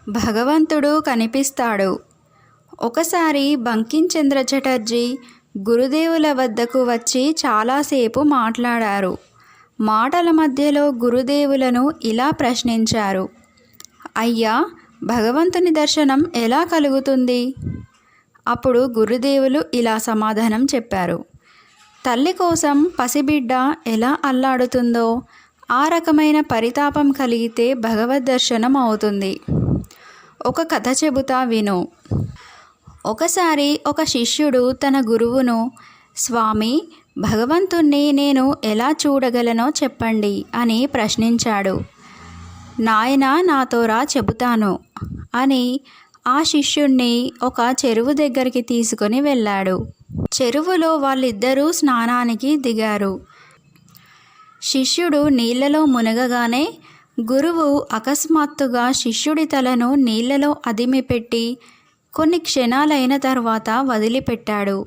భగవంతుడు కనిపిస్తాడు. ఒకసారి బంకించంద్ర చటర్జీ గురుదేవుల వద్దకు వచ్చి చాలాసేపు మాట్లాడారు. మాటల మధ్యలో గురుదేవులను ఇలా ప్రశ్నించారు, అయ్యా, భగవంతుని దర్శనం ఎలా కలుగుతుంది? అప్పుడు గురుదేవులు ఇలా సమాధానం చెప్పారు, తల్లి కోసం పసిబిడ్డ ఎలా అల్లాడుతుందో ఆ రకమైన పరితాపం కలిగితే భగవద్ దర్శనం అవుతుంది. ఒక కథ చెబుతా విను. ఒకసారి ఒక శిష్యుడు తన గురువును, స్వామి, భగవంతుణ్ణి నేను ఎలా చూడగలనో చెప్పండి అని ప్రశ్నించాడు. నాయనా, నాతో రా, చెబుతాను అని ఆ శిష్యుణ్ణి ఒక చెరువు దగ్గరికి తీసుకొని వెళ్ళాడు. చెరువులో వాళ్ళిద్దరూ స్నానానికి దిగారు. శిష్యుడు నీళ్లలో మునగగానే గురువు అకస్మాత్తుగా శిష్యుడి తలను నీళ్లలో అదిమిపెట్టి కొన్ని క్షణాలైన తర్వాత వదిలిపెట్టాడు.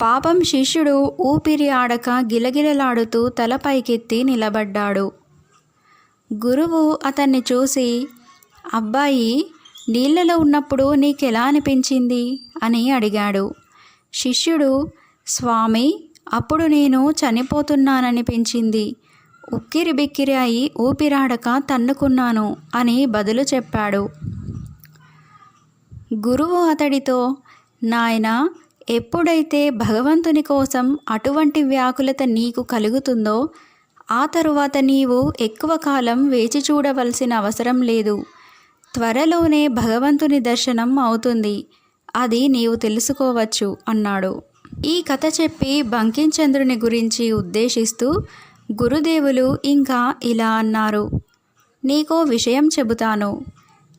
పాపం శిష్యుడు ఊపిరి ఆడక గిలగిలలాడుతూ తల పైకెత్తి నిలబడ్డాడు. గురువు అతన్ని చూసి, అబ్బాయి, నీళ్లలో ఉన్నప్పుడు నీకెలా అనిపించింది అని అడిగాడు. శిష్యుడు, స్వామి, అప్పుడు నేను చనిపోతున్నాననిపించింది. ఉక్కిరి బిక్కిరి అయి ఊపిరాడక తన్నుకున్నాను అని బదులు చెప్పాడు. గురువు అతడితో, నాయనా, ఎప్పుడైతే భగవంతుని కోసం అటువంటి వ్యాకులత నీకు కలుగుతుందో ఆ తరువాత నీవు ఎక్కువ కాలం వేచి చూడవలసిన అవసరం లేదు. త్వరలోనే భగవంతుని దర్శనం అవుతుంది. అది నీవు తెలుసుకోవచ్చు అన్నాడు. ఈ కథ చెప్పి బంకించంద్రుని గురించి ఉద్దేశిస్తూ గురుదేవులు ఇంకా ఇలా అన్నారు, నీకో విషయం చెబుతాను.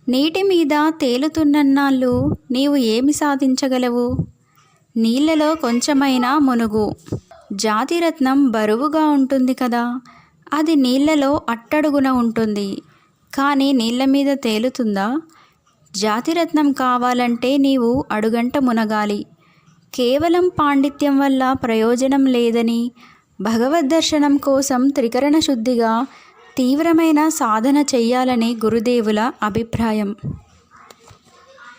నీటి మీద తేలుతున్నన్నాళ్ళు నీవు ఏమి సాధించగలవు? నీళ్లలో కొంచెమైనా మునుగు. జాతిరత్నం బరువుగా ఉంటుంది కదా, అది నీళ్లలో అట్టడుగున ఉంటుంది, కానీ నీళ్ల మీద తేలుతుందా? జాతిరత్నం కావాలంటే నీవు అడుగంట మునగాలి. కేవలం పాండిత్యం వల్ల ప్రయోజనం లేదని, భగవద్దర్శనం కోసం త్రికరణ శుద్ధిగా తీవ్రమైన సాధన చెయ్యాలని గురుదేవుల అభిప్రాయం.